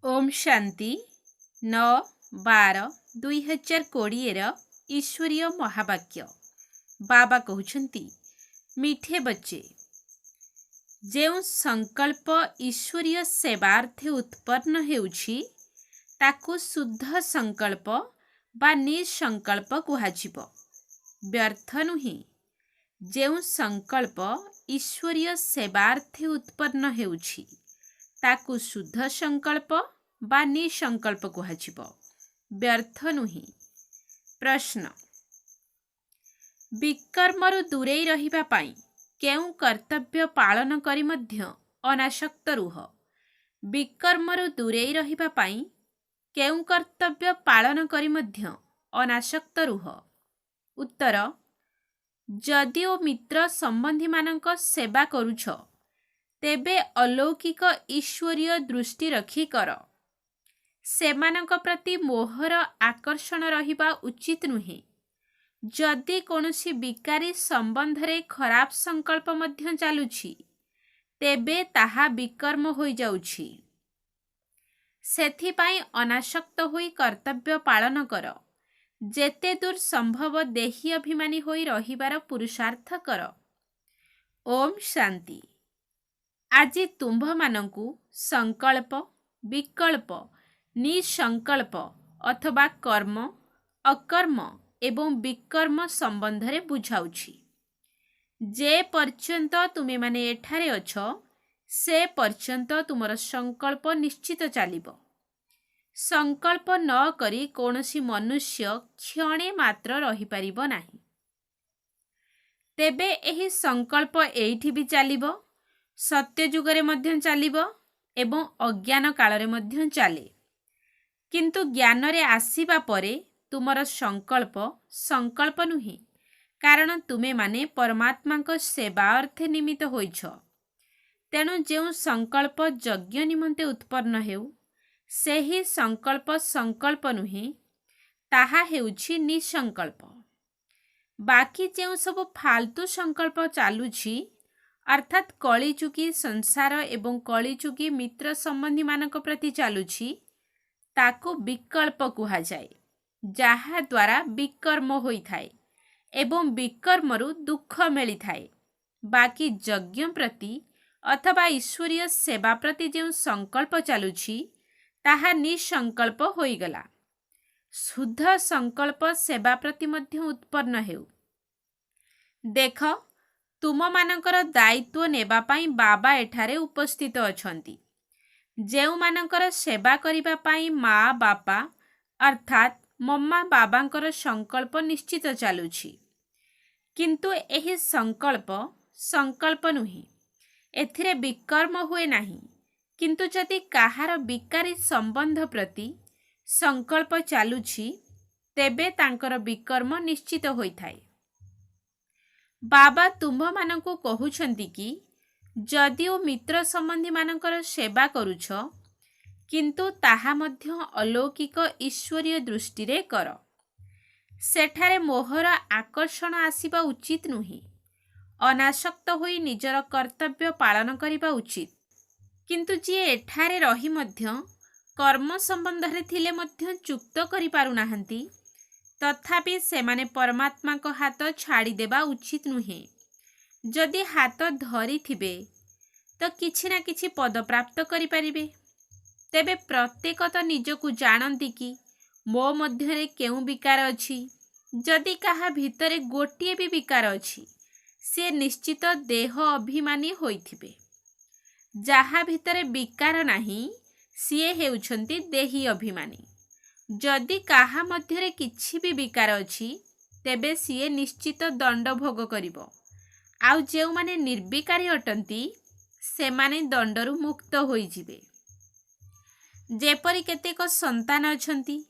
ओम शांति 9/12/2020 ईश्वरीय महावाक्य बाबा कहते मीठे बच्चे जो संकल्प ईश्वरीय सेवार्थे उत्पन्न हेउछि ताकू शुद्ध संकल्प बा निसंकल्प कुहाजिब। व्यर्थ नुहे। जो संकल्प ईश्वरीय सेवार्थे उत्पन्न हेउछि ताकू शुद्ध संकल्प बा निसंकल्प कुहाजिब। व्यर्थ नुहे। प्रश्न विकर्मरु दूरेई रहिबा पाई केउ कर्तव्य पालन करी मध्य अनासक्त रुह। विकर्मरु दूरेई रहिबा पाई केउ कर्तव्य पालन करी मध्य अनासक्त रुह। उत्तर जदिओ मित्र संबंधी मानक सेवा करुछ तेबे अलौकिक ईश्वरीय दृष्टि रखी कर। सेमानक प्रति मोहर आकर्षण रहिबा उचित नुहे। जदि कोनोसी विकारी संबंधरे खराब संकल्प मध्य चालुछि तेबे ताहा विकर्म होई जाउछि। सेथिपाई अनासक्त होई कर्तव्य पालन कर। जेते दूर संभव देही अभिमानी होई रहिबार पुरुषार्थ कर। ओम शांति। आज तुम्भ मानंकु संकल्प विकल्प निसंकल्प अथवा कर्म अकर्म एवं विकर्म संबंधरे बुझाउछि। जे पर्यंत तुमे माने एठारे अछ से पर्यंत तुमर संकल्प निश्चित चालिब। संकल्प न करी कोनोसी मनुष्य क्षणे मात्र रही परिबो नाही। तेबे एही संकल्प एठी भी चालिबो, सत्य जुगरे मध्य चालिबो एवं अज्ञान कालरे मध्य चाले। किंतु ज्ञान रे आसीबा परे तुमर संकल्प संकल्प नुहे, कारण तुमे माने परमात्मा को सेवा अर्थे निमित्त होइछ। तेणु जो संकल्प यज्ञ निमंते उत्पन्न हेउ सेही संकल्प संकल्प नुहे, ताहा हेउछि निसंकल्प। बाकी जो सब फालतू संकल्प चालुछि अर्थात कलिजुगी संसार एवं कलिजुगी मित्र संबंधी मानक प्रति चालुछि ताकू विकल्प कुहा जाए, जहा द्वारा विकर्म होई थाए एवं विकर्मरु दुख मिली थाए। बाकी यज्ञ प्रति अथवा ईश्वरीय सेवा प्रति जो संकल्प चालुछि ताहा निसंकल्प होईगला। शुद्ध संकल्प सेवा प्रति मध्य उत्पन्न हेउ। देख तुम मानकर दायित्व नेबा पाई बाबा एठारे उपस्थित अछंती। जेउ मानकर सेवा करिबा पाई माँ बापा अर्थात मम्मा बाबांकर संकल्प निश्चित चालुछि। किंतु एही संकल्प संकल्प नुहे। एथिरे विकर्म हुए नाही। किंतु जदि काहार विकारी संबंध प्रति संकल्प चालुछि तेबे तांकर विकर्म निश्चित होइथाए। बाबा तुम्भ मानंकु कहुछंती कि जदिओ मित्र संबंधी मानकर सेवा करुछ किंतु ताहा मध्य अलौकिक ईश्वरीय दृष्टि रे कर। सेठारे मोहर आकर्षण आसीबा उचित नुहे। अनासक्त होई निजर कर्तव्य पालन करिबा उचित। किंतु जी एठारे रही मध्य कर्म संबंधरे थिले मध्य चुक्त करि पारु नाहंती, तथापि सेमाने परमात्मा को हाथ छाड़ी देबा उचित नुहे। जदि हाथ धरी थिबे तो किछि ना किछि पद प्राप्त करि परिबे। तेबे प्रत्येक तो निजकु जानती कि मो मध्यरे केउ विकार अछि। जदि काहा भितरे गोटिए भी विकार अछि से निश्चित देह अभिमानी होइथिबे। जहा भितरे विकार नाही सिए हेउछंती देही अभिमानी। जदि काहा मध्यरे किछि भी विकार अछि तेबे सिए निश्चित दंड भोग करिवो। आउ जेउ माने निर्विकारी अटंती सेमाने दंडरु मुक्त होई जिवे। जेपरि केतेक संतान अछंती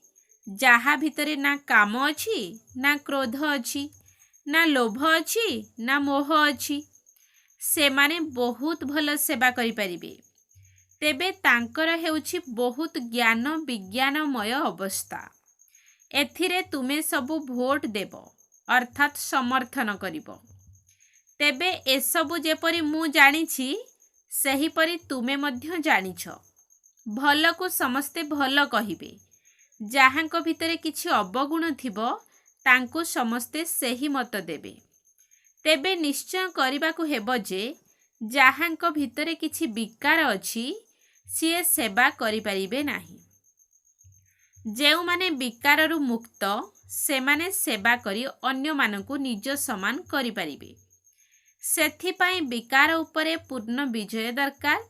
जहा भितरे ना काम अछि ना क्रोध अछि ना लोभ अछि ना मोह अछि। सेमाने बहुत भल सेवा करि परिबे। तेबे तांकर हेउछि बहुत ज्ञान विज्ञानमय अवस्था। एथिरे तुमे सबु भोट देब अर्थात समर्थन करिब। तेबे एसबु जेपरि मु जानिछि सेहिपरि तुमे मध्य जानिछ। भलକୁ ସମସ୍ତେ ଭଲ କହିବେ। ଯାହାଙ୍କ ଭିତରେ କିଛି ଅବଗୁଣ ଥିବ ତାଙ୍କୁ ସମସ୍ତେ ସେହି ମତ ଦେବେ। ତେବେ ନିଶ୍ଚୟ କରିବାକୁ ହେବ ଯେ ଯାହାଙ୍କ ଭିତରେ କିଛି ବିକାର ଅଛି ସିଏ ସେବା କରିପାରିବେ ନାହିଁ। ଯେଉଁମାନେ ବିକାରରୁ ମୁକ୍ତ ସେମାନେ ସେବା କରି ଅନ୍ୟମାନଙ୍କୁ ନିଜ ସମାନ କରିପାରିବେ। ସେଥିପାଇଁ ବିକାର ଉପରେ ପୂର୍ଣ୍ଣ ବିଜୟ ଦରକାର,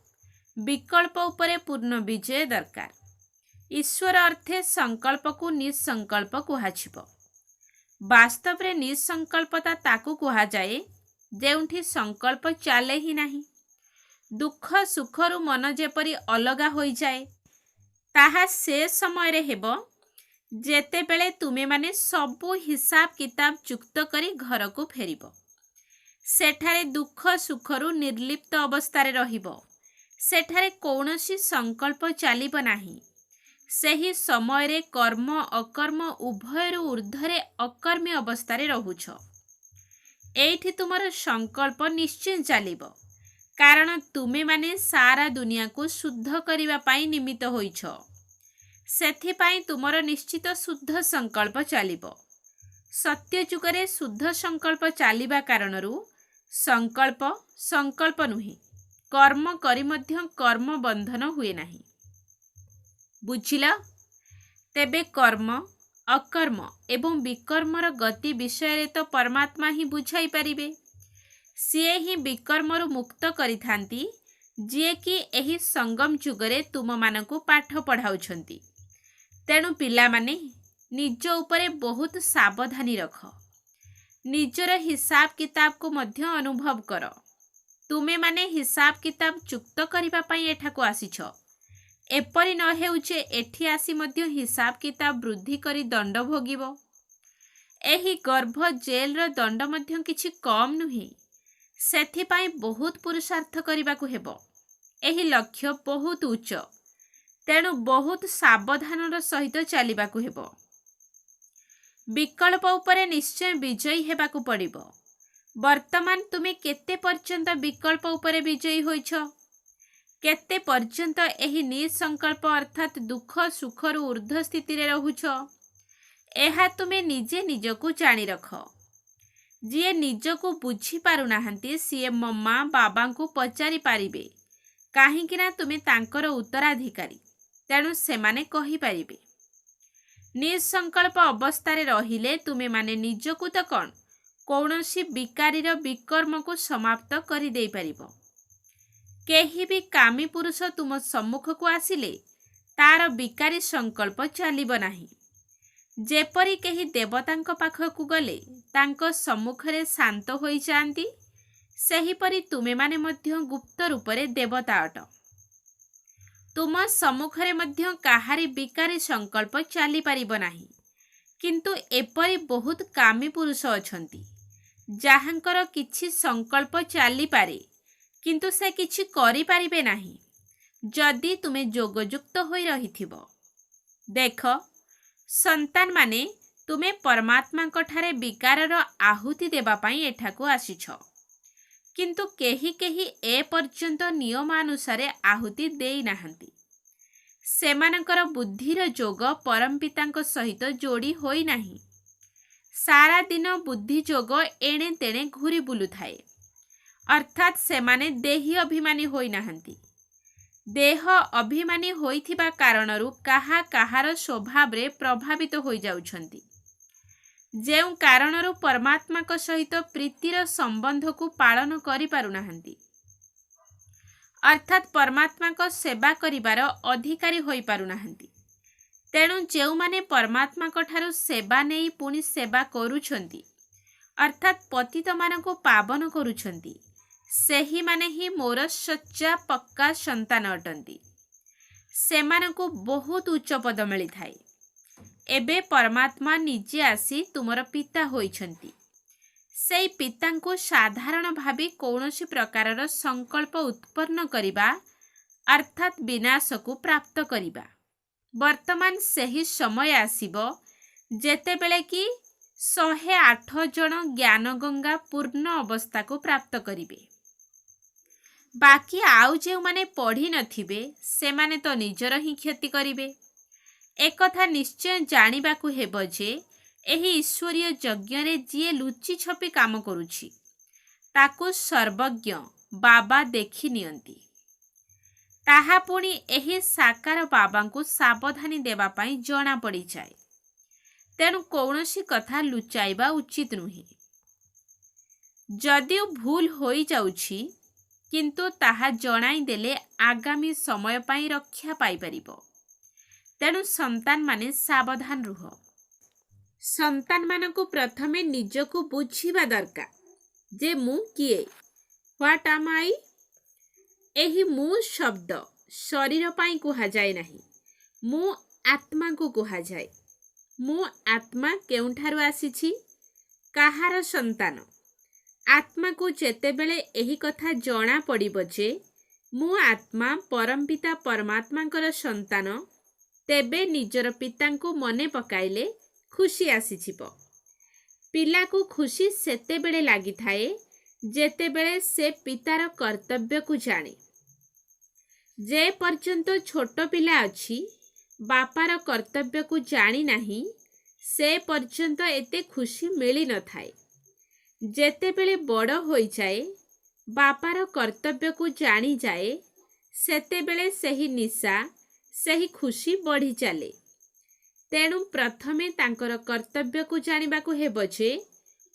ବିକଳ୍ପ ଉପରେ ପୂର୍ଣ୍ଣ ବିଜୟ ଦରକାର। ଈଶ୍ୱର ଅର୍ଥେ ସଂକଳ୍ପକୁ ନିଃସଂକଳ୍ପ କୁହାଯିବ। ବାସ୍ତବରେ ନିଃସଂକଳ୍ପତା ତାକୁ କୁହାଯାଏ ଯେଉଁଠି ସଂକଳ୍ପ ଚାଲେ ହିଁ ନାହିଁ। ଦୁଃଖ ସୁଖରୁ ମନ ଯେପରି ଅଲଗା ହୋଇଯାଏ, ତାହା ସେ ସମୟରେ ହେବ ଯେତେବେଳେ ତୁମେମାନେ ସବୁ ହିସାବ କିତାବ ଯୁକ୍ତ କରି ଘରକୁ ଫେରିବ। ସେଠାରେ ଦୁଃଖ ସୁଖରୁ ନିର୍ଲିପ୍ତ ଅବସ୍ଥାରେ ରହିବ। ସେଠାରେ କୌଣସି ସଂକଳ୍ପ ଚାଲିବ ନାହିଁ। ସେହି ସମୟରେ କର୍ମ ଅକର୍ମ ଉଭୟରୁ ଊର୍ଦ୍ଧ୍ୱରେ ଅକର୍ମୀ ଅବସ୍ଥାରେ ରହୁଛ। ଏଇଠି ତୁମର ସଂକଳ୍ପ ନିଶ୍ଚୟ ଚାଲିବ, କାରଣ ତୁମେମାନେ ସାରା ଦୁନିଆକୁ ଶୁଦ୍ଧ କରିବା ପାଇଁ ନିମିତ୍ତ ହୋଇଛ। ସେଥିପାଇଁ ତୁମର ନିଶ୍ଚିତ ଶୁଦ୍ଧ ସଂକଳ୍ପ ଚାଲିବ। ସତ୍ୟ ଯୁଗରେ ଶୁଦ୍ଧ ସଂକଳ୍ପ ଚାଲିବା କାରଣରୁ ସଂକଳ୍ପ ସଂକଳ୍ପ ନୁହେଁ, କର୍ମ କରି ମଧ୍ୟ କର୍ମ ବନ୍ଧନ ହୁଏ ନାହିଁ। ବୁଝିଲ? ତେବେ କର୍ମ ଅକର୍ମ ଏବଂ ବିକର୍ମର ଗତି ବିଷୟରେ ତ ପରମାତ୍ମା ହିଁ ବୁଝାଇ ପାରିବେ। ସିଏ ହିଁ ବିକର୍ମରୁ ମୁକ୍ତ କରିଥାନ୍ତି, ଯିଏକି ଏହି ସଙ୍ଗମ ଯୁଗରେ ତୁମମାନଙ୍କୁ ପାଠ ପଢ଼ାଉଛନ୍ତି। ତେଣୁ ପିଲାମାନେ ନିଜ ଉପରେ ବହୁତ ସାବଧାନୀ ରଖ। ନିଜର ହିସାବ କିତାବକୁ ମଧ୍ୟ ଅନୁଭବ କର। ତୁମେମାନେ ହିସାବ କିତାବ ଯୁକ୍ତ କରିବା ପାଇଁ ଏଠାକୁ ଆସିଛ। ଏପରି ନ ହେଉ ଯେ ଏଠି ଆସି ମଧ୍ୟ ହିସାବ କିତାବ ବୃଦ୍ଧି କରି ଦଣ୍ଡ ଭୋଗିବ। ଏହି ଗର୍ଭ ଜେଲର ଦଣ୍ଡ ମଧ୍ୟ କିଛି କମ୍ ନୁହେଁ। ସେଥିପାଇଁ ବହୁତ ପୁରୁଷାର୍ଥ କରିବାକୁ ହେବ। ଏହି ଲକ୍ଷ୍ୟ ବହୁତ ଉଚ୍ଚ, ତେଣୁ ବହୁତ ସାବଧାନର ସହିତ ଚାଲିବାକୁ ହେବ। ବିକଳ୍ପ ଉପରେ ନିଶ୍ଚୟ ବିଜୟୀ ହେବାକୁ ପଡ଼ିବ। ବର୍ତ୍ତମାନ ତୁମେ କେତେ ପର୍ଯ୍ୟନ୍ତ ବିକଳ୍ପ ଉପରେ ବିଜୟୀ ହୋଇଛ? କେତେ ପର୍ଯ୍ୟନ୍ତ ଏହି ନିଃସଂକଳ୍ପ ଅର୍ଥାତ୍ ଦୁଃଖ ସୁଖରୁ ଊର୍ଦ୍ଧ୍ୱ ସ୍ଥିତିରେ ରହୁଛ? ଏହା ତୁମେ ନିଜେ ନିଜକୁ ଜାଣି ରଖ। ଯିଏ ନିଜକୁ ବୁଝିପାରୁନାହାନ୍ତି ସିଏ ମମା ବାବାଙ୍କୁ ପଚାରି ପାରିବେ, କାହିଁକି ନା ତୁମେ ତାଙ୍କର ଉତ୍ତରାଧିକାରୀ। ତେଣୁ ସେମାନେ କହିପାରିବେ। ନିଃସଂକଳ୍ପ ଅବସ୍ଥାରେ ରହିଲେ ତୁମେମାନେ ନିଜକୁ ତ କ'ଣ, କୌଣସି ବିକାରୀର ବିକର୍ମକୁ ସମାପ୍ତ କରିଦେଇପାରିବ। କେହି ବି କାମୀ ପୁରୁଷ ତୁମ ସମ୍ମୁଖକୁ ଆସିଲେ ତାର ବିକାରୀ ସଂକଳ୍ପ ଚାଲିବ ନାହିଁ। ଯେପରି କେହି ଦେବତାଙ୍କ ପାଖକୁ ଗଲେ ତାଙ୍କ ସମ୍ମୁଖରେ ଶାନ୍ତ ହୋଇଯାଆନ୍ତି, ସେହିପରି ତୁମେମାନେ ମଧ୍ୟ ଗୁପ୍ତ ରୂପରେ ଦେବତା ଅଟ। ତୁମ ସମ୍ମୁଖରେ ମଧ୍ୟ କାହାରି ବିକାରୀ ସଂକଳ୍ପ ଚାଲିପାରିବ ନାହିଁ। କିନ୍ତୁ ଏପରି ବହୁତ କାମୀ ପୁରୁଷ ଅଛନ୍ତି, ଯାହାଙ୍କର କିଛି ସଂକଳ୍ପ ଚାଲିପାରେ, କିନ୍ତୁ ସେ କିଛି କରିପାରିବେ ନାହିଁ ଯଦି ତୁମେ ଯୋଗଯୁକ୍ତ ହୋଇ ରହିଥିବ। ଦେଖ, ସନ୍ତାନମାନେ ତୁମେ ପରମାତ୍ମାଙ୍କ ଠାରେ ବିକାରର ଆହୁତି ଦେବା ପାଇଁ ଏଠାକୁ ଆସିଛ। କିନ୍ତୁ କେହି କେହି ଏପର୍ଯ୍ୟନ୍ତ ନିୟମାନୁସାରେ ଆହୁତି ଦେଇନାହାନ୍ତି। ସେମାନଙ୍କର ବୁଦ୍ଧିର ଯୋଗ ପରମପିତାଙ୍କ ସହିତ ଯୋଡ଼ି ହୋଇନାହିଁ। ସାରା ଦିନ ବୁଦ୍ଧି ଯୋଗ ଏଣେ ତେଣେ ଘୁରି ବୁଲୁଥାଏ। ଅର୍ଥାତ୍ ସେମାନେ ଦେହୀ ଅଭିମାନୀ ହୋଇନାହାନ୍ତି। ଦେହ ଅଭିମାନୀ ହୋଇଥିବା କାରଣରୁ କାହାର ସ୍ୱଭାବରେ ପ୍ରଭାବିତ ହୋଇଯାଉଛନ୍ତି। ଯେଉଁ କାରଣରୁ ପରମାତ୍ମାଙ୍କ ସହିତ ପ୍ରୀତିର ସମ୍ବନ୍ଧକୁ ପାଳନ କରିପାରୁନାହାନ୍ତି, ଅର୍ଥାତ୍ ପରମାତ୍ମାଙ୍କ ସେବା କରିବାର ଅଧିକାରୀ ହୋଇପାରୁନାହାନ୍ତି। ତେଣୁ ଯେଉଁମାନେ ପରମାତ୍ମାଙ୍କ ଠାରୁ ସେବା ନେଇ ପୁଣି ସେବା କରୁଛନ୍ତି, ଅର୍ଥାତ୍ ପତିତମାନଙ୍କୁ ପାବନ କରୁଛନ୍ତି, ସେହିମାନେ ହିଁ ମୋର ସଚ୍ଚା ପକ୍କା ସନ୍ତାନ ଅଟନ୍ତି। ସେମାନଙ୍କୁ ବହୁତ ଉଚ୍ଚ ପଦ ମିଳିଥାଏ। ଏବେ ପରମାତ୍ମା ନିଜେ ଆସି ତୁମର ପିତା ହୋଇଛନ୍ତି। ସେଇ ପିତାଙ୍କୁ ସାଧାରଣ ଭାବି କୌଣସି ପ୍ରକାରର ସଂକଳ୍ପ ଉତ୍ପନ୍ନ କରିବା ଅର୍ଥାତ୍ ବିନାଶକୁ ପ୍ରାପ୍ତ କରିବା। ବର୍ତ୍ତମାନ ସେହି ସମୟ ଆସିବ ଯେତେବେଳେ କି 108 ଜଣ ଜ୍ଞାନଗଙ୍ଗା ପୂର୍ଣ୍ଣ ଅବସ୍ଥାକୁ ପ୍ରାପ୍ତ କରିବେ। ବାକି ଆଉ ଯେଉଁମାନେ ପଢ଼ି ନଥିବେ ସେମାନେ ତ ନିଜର ହିଁ କ୍ଷତି କରିବେ। ଏକଥା ନିଶ୍ଚୟ ଜାଣିବାକୁ ହେବ ଯେ ଏହି ଈଶ୍ୱରୀୟ ଯଜ୍ଞରେ ଯିଏ ଲୁଚି ଛପି କାମ କରୁଛି ତାକୁ ସର୍ବଜ୍ଞ ବାବା ଦେଖି ନିଅନ୍ତି। ତାହା ପୁଣି ଏହି ସାକାର ବାବାଙ୍କୁ ସାବଧାନୀ ଦେବା ପାଇଁ ଜଣା ପଡ଼ିଯାଏ। ତେଣୁ କୌଣସି କଥା ଲୁଚାଇବା ଉଚିତ ନୁହେଁ। ଯଦିଓ ଭୁଲ ହୋଇଯାଉଛି କିନ୍ତୁ ତାହା ଜଣାଇ ଦେଲେ ଆଗାମୀ ସମୟ ପାଇଁ ରକ୍ଷା ପାଇପାରିବ। ତେଣୁ ସନ୍ତାନମାନେ ସାବଧାନ ରୁହ। ସନ୍ତାନମାନଙ୍କୁ ପ୍ରଥମେ ନିଜକୁ ବୁଝିବା ଦରକାର ଯେ ମୁଁ କିଏ, ହ୍ୱାଟ୍ ଆମ୍ ଆଇ। ଏହି ମୁଁ ଶବ୍ଦ ଶରୀର ପାଇଁ କୁହାଯାଏ ନାହିଁ, ମୁଁ ଆତ୍ମାକୁ କୁହାଯାଏ। ମୁଁ ଆତ୍ମା କେଉଁଠାରୁ ଆସିଛି, କାହାର ସନ୍ତାନ? ଆତ୍ମାକୁ ଯେତେବେଳେ ଏହି କଥା ଜଣା ପଡ଼ିବ ଯେ ମୁଁ ଆତ୍ମା ପରମପିତା ପରମାତ୍ମାଙ୍କର ସନ୍ତାନ, ତେବେ ନିଜର ପିତାଙ୍କୁ ମନେ ପକାଇଲେ ଖୁସି ଆସିଯିବ। ପିଲାକୁ ଖୁସି ସେତେବେଳେ ଲାଗିଥାଏ ଯେତେବେଳେ ସେ ପିତାର କର୍ତ୍ତବ୍ୟକୁ ଜାଣେ। ଯେ ପର୍ଯ୍ୟନ୍ତ ଛୋଟ ପିଲା ଅଛି ବାପାର କର୍ତ୍ତବ୍ୟକୁ ଜାଣି ନାହିଁ, ସେ ପର୍ଯ୍ୟନ୍ତ ଏତେ ଖୁସି ମିଳିନଥାଏ। ଯେତେବେଳେ ବଡ଼ ହୋଇଯାଏ, ବାପାର କର୍ତ୍ତବ୍ୟକୁ ଜାଣିଯାଏ, ସେତେବେଳେ ସେହି ନିଶା, ସେହି ଖୁସି ବଢ଼ି ଚାଲେ। ତେଣୁ ପ୍ରଥମେ ତାଙ୍କର କର୍ତ୍ତବ୍ୟକୁ ଜାଣିବାକୁ ହେବ ଯେ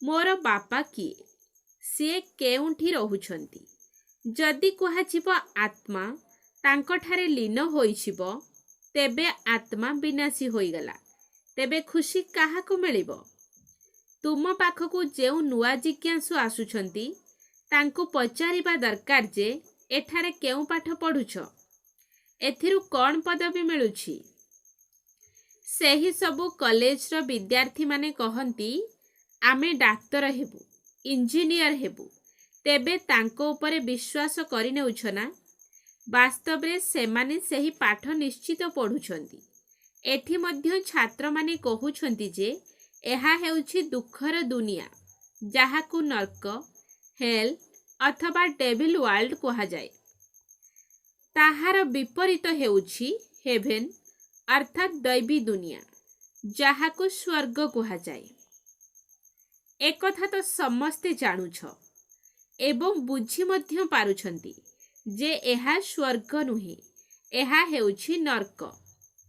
ମୋର ବାପା କିଏ, ସିଏ କେଉଁଠି ରହୁଛନ୍ତି। ଯଦି କୁହାଯିବ ଆତ୍ମା ତାଙ୍କଠାରେ ଲୀନ ହୋଇଯିବ, ତେବେ ଆତ୍ମା ବିନାଶୀ ହୋଇଗଲା। ତେବେ ଖୁସି କାହାକୁ ମିଳିବ? ତୁମ ପାଖକୁ ଯେଉଁ ନୂଆ ଜିଜ୍ଞାସୁ ଆସୁଛନ୍ତି ତାଙ୍କୁ ପଚାରିବା ଦରକାର ଯେ ଏଠାରେ କେଉଁ ପାଠ ପଢ଼ୁଛ, ଏଥିରୁ କ'ଣ ପଦବୀ ମିଳୁଛି? ସେହି ସବୁ କଲେଜର ବିଦ୍ୟାର୍ଥୀମାନେ କହନ୍ତି ଆମେ ଡାକ୍ତର ହେବୁ, ଇଞ୍ଜିନିୟର ହେବୁ। ତେବେ ତାଙ୍କ ଉପରେ ବିଶ୍ୱାସ କରିନେଉଛ ନା? ବାସ୍ତବରେ ସେମାନେ ସେହି ପାଠ ନିଶ୍ଚିତ ପଢ଼ୁଛନ୍ତି। ଏଠି ମଧ୍ୟ ଛାତ୍ରମାନେ କହୁଛନ୍ତି ଯେ ଏହା ହେଉଛି ଦୁଃଖର ଦୁନିଆ, ଯାହାକୁ ନର୍କ, ହେଲ୍ ଅଥବା ଡେଭିଲ୍ ୱାର୍ଲ୍ଡ କୁହାଯାଏ। ତାହାର ବିପରୀତ ହେଉଛି ହେଭେନ୍ ଅର୍ଥାତ୍ ଦୈବୀ ଦୁନିଆ, ଯାହାକୁ ସ୍ୱର୍ଗ କୁହାଯାଏ। ଏକଥା ତ ସମସ୍ତେ ଜାଣୁଛ ଏବଂ ବୁଝି ମଧ୍ୟ ପାରୁଛନ୍ତି ଯେ ଏହା ସ୍ୱର୍ଗ ନୁହେଁ, ଏହା ହେଉଛି ନର୍କ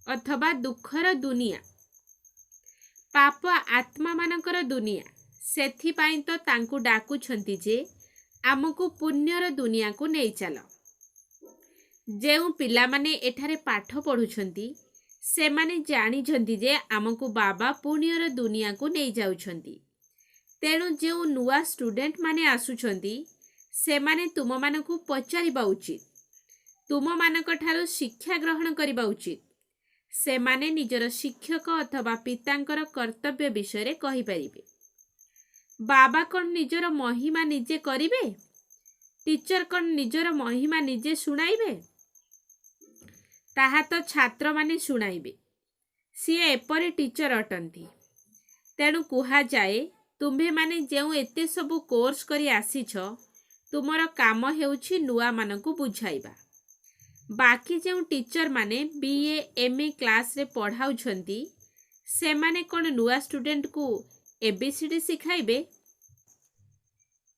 ଅଥବା ଦୁଃଖର ଦୁନିଆ, ପାପ ଆତ୍ମାମାନଙ୍କର ଦୁନିଆ। ସେଥିପାଇଁ ତ ତାଙ୍କୁ ଡାକୁଛନ୍ତି ଯେ ଆମକୁ ପୁଣ୍ୟର ଦୁନିଆକୁ ନେଇ ଚାଲ। ଯେଉଁ ପିଲାମାନେ ଏଠାରେ ପାଠ ପଢ଼ୁଛନ୍ତି ସେମାନେ ଜାଣିଛନ୍ତି ଯେ ଆମକୁ ବାବା ପୁଣ୍ୟର ଦୁନିଆକୁ ନେଇଯାଉଛନ୍ତି। ତେଣୁ ଯେଉଁ ନୂଆ ଷ୍ଟୁଡେଣ୍ଟମାନେ ଆସୁଛନ୍ତି ସେମାନେ ତୁମମାନଙ୍କୁ ପଚାରିବା ଉଚିତ, ତୁମମାନଙ୍କଠାରୁ ଶିକ୍ଷା ଗ୍ରହଣ କରିବା ଉଚିତ। ସେମାନେ ନିଜର ଶିକ୍ଷକ ଅଥବା ପିତାଙ୍କର କର୍ତ୍ତବ୍ୟ ବିଷୟରେ କହିପାରିବେ। ବାବା କ'ଣ ନିଜର ମହିମା ନିଜେ କରିବେ? ଟିଚର କ'ଣ ନିଜର ମହିମା ନିଜେ ଶୁଣାଇବେ? ତାହା ତ ଛାତ୍ରମାନେ ଶୁଣାଇବେ। ସିଏ ଏପରି ଟିଚର ଅଟନ୍ତି। ତେଣୁ କୁହାଯାଏ ତୁମ୍ଭେମାନେ ଯେଉଁ ଏତେ ସବୁ କୋର୍ସ କରି ଆସିଛ, ତୁମର କାମ ହେଉଛି ନୂଆମାନଙ୍କୁ ବୁଝାଇବା। ବାକି ଯେଉଁ ଟିଚରମାନେ BA MA କ୍ଲାସରେ ପଢ଼ାଉଛନ୍ତି ସେମାନେ କ'ଣ ନୂଆ ଷ୍ଟୁଡେଣ୍ଟକୁ ABCD ଶିଖାଇବେ?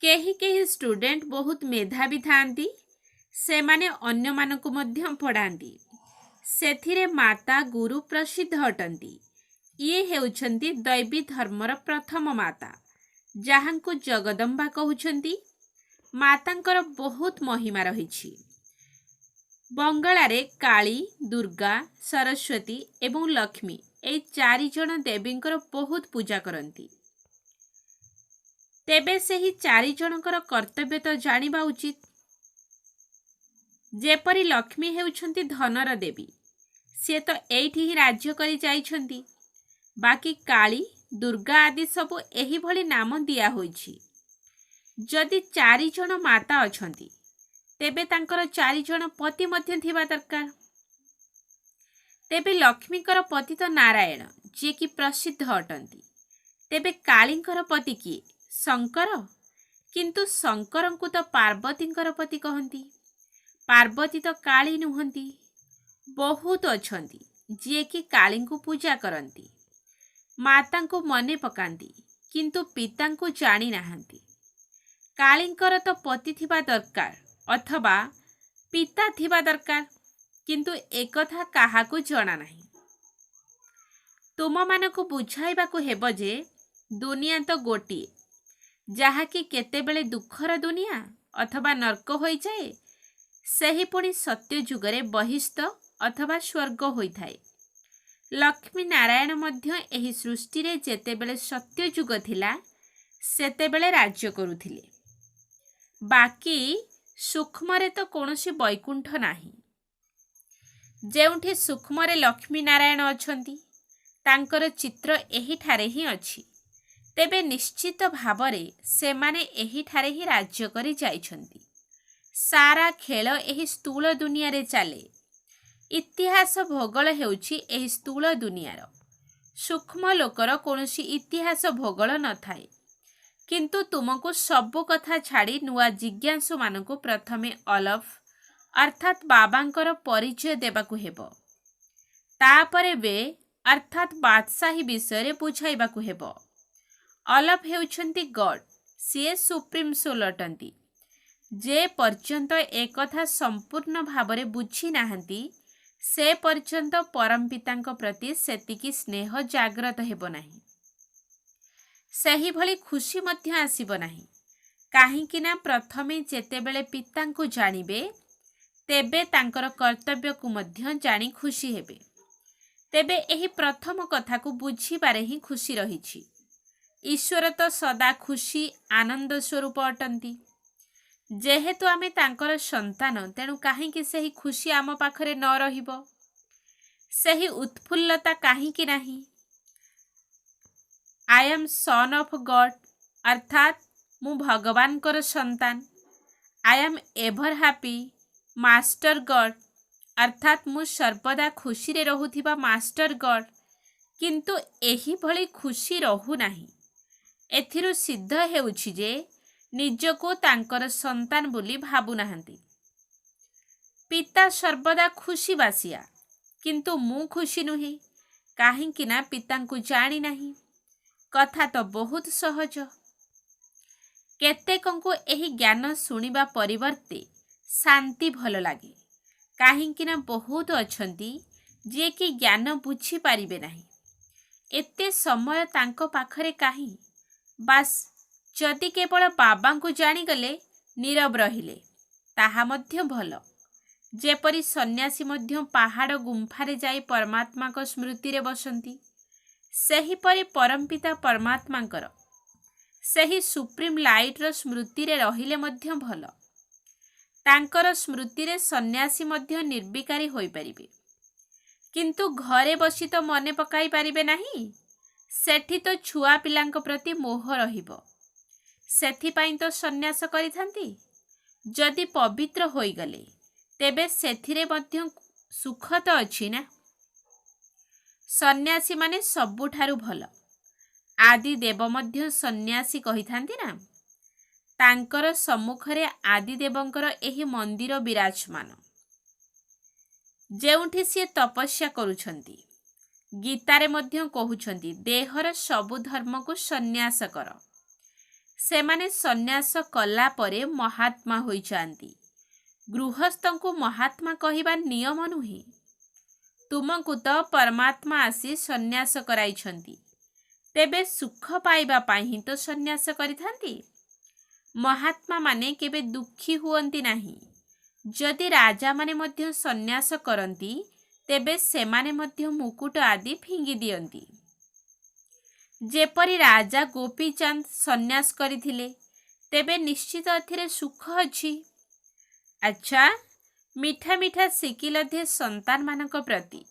କେହି କେହି ଷ୍ଟୁଡେଣ୍ଟ ବହୁତ ମେଧାବୀ ଥାଆନ୍ତି, ସେମାନେ ଅନ୍ୟମାନଙ୍କୁ ମଧ୍ୟ ପଢ଼ାନ୍ତି। ସେଥିରେ ମାତା ଗୁରୁ ପ୍ରସିଦ୍ଧ ଅଟନ୍ତି। ଇଏ ହେଉଛନ୍ତି ଦୈବୀ ଧର୍ମର ପ୍ରଥମ ମାତା, ଯାହାଙ୍କୁ ଜଗଦମ୍ବା କହୁଛନ୍ତି। ମାତାଙ୍କର ବହୁତ ମହିମା ରହିଛି। ବଙ୍ଗଳାରେ କାଳୀ, ଦୁର୍ଗା, ସରସ୍ୱତୀ ଏବଂ ଲକ୍ଷ୍ମୀ ଏହି 4 ଜଣ ଦେବୀଙ୍କର ବହୁତ ପୂଜା କରନ୍ତି। ତେବେ ସେହି 4 ଜଣଙ୍କର କର୍ତ୍ତବ୍ୟ ତ ଜାଣିବା ଉଚିତ। ଯେପରି ଲକ୍ଷ୍ମୀ ହେଉଛନ୍ତି ଧନର ଦେବୀ, ସିଏ ତ ଏଇଠି ହିଁ ରାଜ୍ୟ କରି ଯାଇଛନ୍ତି। ବାକି କାଳୀ, ଦୁର୍ଗା ଆଦି ସବୁ ଏହିଭଳି ନାମ ଦିଆହୋଇଛି। ଯଦି 4 ଜଣ ମାତା ଅଛନ୍ତି ତେବେ ତାଙ୍କର 4 ଜଣ ପତି ମଧ୍ୟ ଥିବା ଦରକାର। ତେବେ ଲକ୍ଷ୍ମୀଙ୍କର ପତି ତ ନାରାୟଣ, ଯିଏକି ପ୍ରସିଦ୍ଧ ଅଟନ୍ତି। ତେବେ କାଳୀଙ୍କର ପତି କିଏ? ଶଙ୍କର। କିନ୍ତୁ ଶଙ୍କରଙ୍କୁ ତ ପାର୍ବତୀଙ୍କର ପତି କହନ୍ତି। पार्वती तो काली नुहंती, बहुत अछंती जे कि काली को पूजा करती, माता को मने पकांती किंतु पिता को जानी नाहंती। कालींकर तो पति थिबा दरकार अथवा पिता थिबा दरकार, किंतु एकथा काहाकू जଣା नाही। तुम मानकु बुझाइबाकू हेब जे दुनिया तो गोटिए, जहाँकि केतेबेले दुखर दुनिया अथवा नर्क होई जाए, सही पुणी सत्य जुगरे बहिष्ठ अथवा स्वर्ग होइथाए। लक्ष्मी नारायण मध्य एही सृष्टि रे जेतेबेले सत्य जुग थिला सेतेबेले राज्य करुथिले। बाकी सूक्ष्मरे तो कौनसी वैकुंठ नाही। जेउठी सूक्ष्मरे लक्ष्मी नारायण अछंती तांकर चित्र एही ठारे ही अछि, तेबे निश्चित भावरे सेमाने एही ठारे ही राज्य करी जाइछंती। सारा खेल एही स्थूल दुनिया रे चाले। इतिहास भूगोल हेउछि एही स्थूल दुनियार। सूक्ष्म लोकर कौनसी इतिहास भूगोल न थाए, किंतु तुमको सबु कथा छाड़ी नुआ जिज्ञासु मानकु प्रथमे अलफ अर्थात बाबांकर परिचय देबाकू हेबो। तापरे वे अर्थात बादशाही विषय बुझाइबाकू हेबो। अलफ हेउछंती गॉड, सीए सुप्रीम सोल अटंती। जे पर्यंत एकथा संपूर्ण भावरे बुझी नाहंती से पर्यंत परम पितांक प्रति सेतिकी स्नेह जाग्रत हेबो नाही। सही भली खुशी मध्य आसीब नाही, काहींकि ना प्रथमे जेतेबेले पितांकु जानिबे तेबे तांकर कर्तव्य को मध्य जानी खुशी हेबे। तेबे एही प्रथम कथा को बुझी बारे ही खुशी रहिछि। ईश्वर तो सदा खुशी आनंद स्वरूप अटंती। जेहेतु आमे तांकर संतान, तेणु काहींकि सही खुशी आम पाखरे न रहिबो, सही उत्फुल्लता काहींकि नाही। I am son of God अर्थात मु भगवान कर संतान। I am ever happy master God अर्थात मु सर्वदा खुशी रे रहुथिबा मास्टर गॉड, किंतु एही भली खुशी रहु नाही। एथिरु सिद्ध हेउछि जे निजको तांकर संतान बोली भाबु नाहंती। पिता सर्वदा खुशी बासिया, किंतु मु खुशी नुहे, काहींकि ना पितांकु जानी नाही। कथा तो बहुत सहज। केतेकंकु एही ज्ञान सुनिबा परिवर्ते शांति भल लागे, काहींकि ना बहुत अछंती जे कि ज्ञान बुझी पारिबे नाही। एते समय तांको पाखरे काहीं, बास जदि केवल बाबांकु जानिगले नीरव रहिले ताहा मध्य भल। जेपरी सन्यासी मध्य पहाड़ गुंफारे जाई परमात्मा को स्मृति रे बसंती, सेहीपरि परमपिता परमात्मांकर सही सुप्रीम लाइट रो स्मृति रे रहिले मध्य भल। तांकर स्मृति रे सन्यासी मध्य निर्विकारी होई परिबे, किंतु घरे बसी तो मने पकाई पारिबे नाही। सेठी तो छुआ पिलांक प्रति मोह रहिबो, सेथिपाई तो सन्यास करिथांती। जदि पवित्र होई गले तेबे सेथिरे मध्य सुख तो अछि ना। सन्यासी माने सबुठारु भल। आदि देव मध्य सन्यासी कहिथांती ना। तांकर सम्मुखरे आदि देवंकर एही मंदिर विराजमान, जेउठी से तपस्या करुछंती। गीतारे मध्य कहुछंती देहर सबु धर्म को सन्यास कर। सेमाने सन्यास कला परे महात्मा होई जांती। गृहस्थंकु महात्मा कहिबा नियम नुहे। तुमको तो परमात्मा आसी सन्यास कराइछंती, तेबे सुख पाइबा पाई ही तो सन्यास करिथांती। महात्मा माने केबे दुखी हुअंती नाही। जदि राजा माने मध्य सन्यास करंती तेबे सेमाने मध्य मुकुट आदि फिंगी दियंती। जेपरी राजा गोपीचंद सन्यास करिथिले, तेबे निश्चित एथिरे सुख अछि। अच्छा, मिठा मिठा सिकिलधे संतान मानक प्रति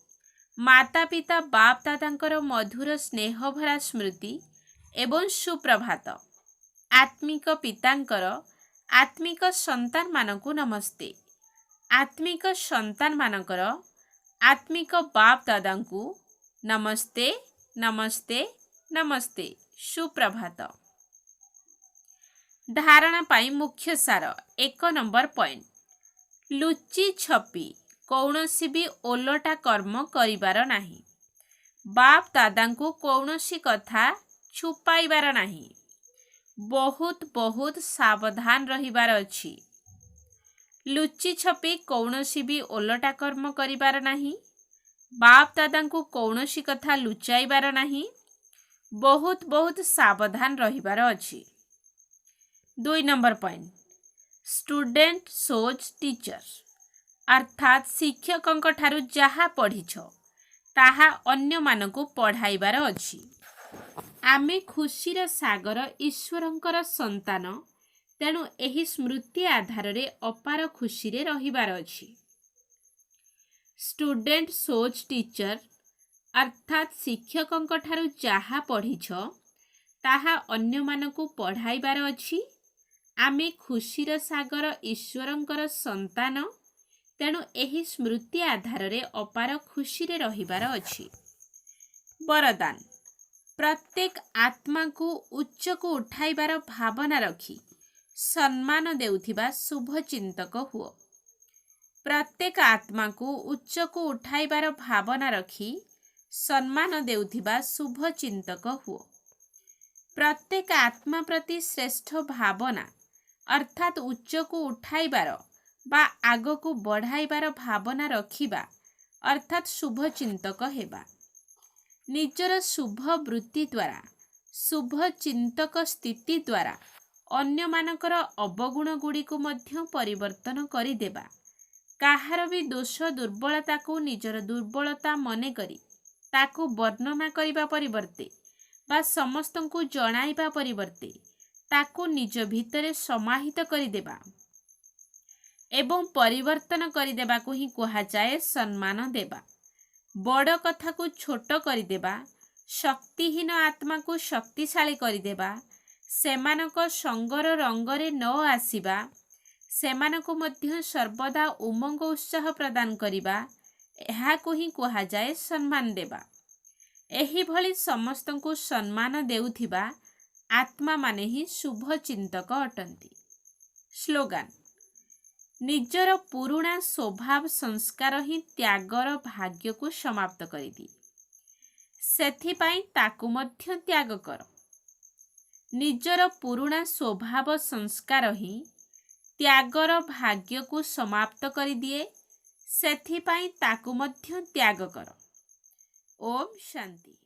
माता पिता बाप दादांकर मधुर स्नेह भरा स्मृति एवं सुप्रभात। आत्मिक पितांकर आत्मिक संतान मानकु नमस्ते। आत्मिक संतान मानकर आत्मिक बाप दादांकु नमस्ते नमस्ते नमस्ते, सुप्रभात। धारणा पाई मुख्य सार 1 नंबर पॉइंट। ଲୁଚି ଛପି କୌଣସି ବି ଓଲଟା କର୍ମ କରିବାର ନାହିଁ। ବାପ ଦାଦାଙ୍କୁ କୌଣସି କଥା ଛୁପାଇବାର ନାହିଁ। ବହୁତ ସାବଧାନ ରହିବାର ଅଛି। ଲୁଚି ଛପି କୌଣସି ବି ଓଲଟା କର୍ମ କରିବାର ନାହିଁ। ବାପ ଦାଦାଙ୍କୁ କୌଣସି କଥା ଲୁଚାଇବାର ନାହିଁ। ବହୁତ ସାବଧାନ ରହିବାର ଅଛି। 2 number point, student shows teacher, ଅର୍ଥାତ୍ ଶିକ୍ଷକଙ୍କ ଠାରୁ ଯାହା ପଢ଼ିଛ ତାହା ଅନ୍ୟମାନଙ୍କୁ ପଢ଼ାଇବାର ଅଛି। ଆମେ ଖୁସିର ସାଗର ଈଶ୍ୱରଙ୍କର ସନ୍ତାନ, ତେଣୁ ଏହି ସ୍ମୃତି ଆଧାରରେ ଅପାର ଖୁସିରେ ରହିବାର ଅଛି। ଷ୍ଟୁଡେଣ୍ଟ ସୋଜ୍ ଟିଚର, ଅର୍ଥାତ୍ ଶିକ୍ଷକଙ୍କ ଠାରୁ ଯାହା ପଢ଼ିଛ ତାହା ଅନ୍ୟମାନଙ୍କୁ ପଢ଼ାଇବାର ଅଛି। ଆମେ ଖୁସିର ସାଗର ଈଶ୍ୱରଙ୍କର ସନ୍ତାନ, ତେଣୁ ଏହି ସ୍ମୃତି ଆଧାରରେ ଅପାର ଖୁସିରେ ରହିବାର ଅଛି। ବରଦାନ, ପ୍ରତ୍ୟେକ ଆତ୍ମାକୁ ଉଚ୍ଚକୁ ଉଠାଇବାର ଭାବନା ରଖି ସମ୍ମାନ ଦେଉଥିବା ଶୁଭଚିନ୍ତକ ହୁଅ। ପ୍ରତ୍ୟେକ ଆତ୍ମାକୁ ଉଚ୍ଚକୁ ଉଠାଇବାର ଭାବନା ରଖି ସମ୍ମାନ ଦେଉଥିବା ଶୁଭଚିନ୍ତକ ହୁଅ। ପ୍ରତ୍ୟେକ ଆତ୍ମା ପ୍ରତି ଶ୍ରେଷ୍ଠ ଭାବନା ଅର୍ଥାତ୍ ଉଚ୍ଚକୁ ଉଠାଇବାର ବା ଆଗକୁ ବଢ଼ାଇବାର ଭାବନା ରଖିବା ଅର୍ଥାତ୍ ଶୁଭଚିନ୍ତକ ହେବା। ନିଜର ଶୁଭ ବୃତ୍ତି ଦ୍ୱାରା, ଶୁଭ ଚିନ୍ତକ ସ୍ଥିତି ଦ୍ୱାରା ଅନ୍ୟମାନଙ୍କର ଅବଗୁଣ ଗୁଡ଼ିକୁ ମଧ୍ୟ ପରିବର୍ତ୍ତନ କରିଦେବା। କାହାର ବି ଦୋଷ ଦୁର୍ବଳତାକୁ ନିଜର ଦୁର୍ବଳତା ମନେକରି ତାକୁ ବର୍ଣ୍ଣନା କରିବା ପରିବର୍ତ୍ତେ ବା ସମସ୍ତଙ୍କୁ ଜଣାଇବା ପରିବର୍ତ୍ତେ ତାକୁ ନିଜ ଭିତରେ ସମାହିତ କରିଦେବା ଏବଂ ପରିବର୍ତ୍ତନ କରିଦେବାକୁ ହିଁ କୁହାଯାଏ ସମ୍ମାନ ଦେବା। ବଡ଼ କଥାକୁ ଛୋଟ କରିଦେବା, ଶକ୍ତିହୀନ ଆତ୍ମାକୁ ଶକ୍ତିଶାଳୀ କରିଦେବା, ସେମାନଙ୍କ ସଙ୍ଗର ରଙ୍ଗରେ ନ ଆସିବା, ସେମାନଙ୍କୁ ମଧ୍ୟ ସର୍ବଦା ଉମଙ୍ଗ ଉତ୍ସାହ ପ୍ରଦାନ କରିବା, ଏହାକୁ ହିଁ କୁହାଯାଏ ସମ୍ମାନ ଦେବା। ଏହିଭଳି ସମସ୍ତଙ୍କୁ ସମ୍ମାନ ଦେଉଥିବା ଆତ୍ମାମାନେ ହିଁ ଶୁଭଚିନ୍ତକ ଅଟନ୍ତି। ସ୍ଲୋଗାନ, ନିଜର ପୁରୁଣା ସ୍ୱଭାବ ସଂସ୍କାର ହିଁ ତ୍ୟାଗର ଭାଗ୍ୟକୁ ସମାପ୍ତ କରିଦିଏ। ସେଥିପାଇଁ ତାକୁ ମଧ୍ୟ ତ୍ୟାଗ କର। ନିଜର ପୁରୁଣା ସ୍ୱଭାବ ସଂସ୍କାର ହିଁ ତ୍ୟାଗର ଭାଗ୍ୟକୁ ସମାପ୍ତ କରିଦିଏ। ସେଥିପାଇଁ ତାକୁ ମଧ୍ୟ ତ୍ୟାଗ କର। ଓମ୍ ଶାନ୍ତି।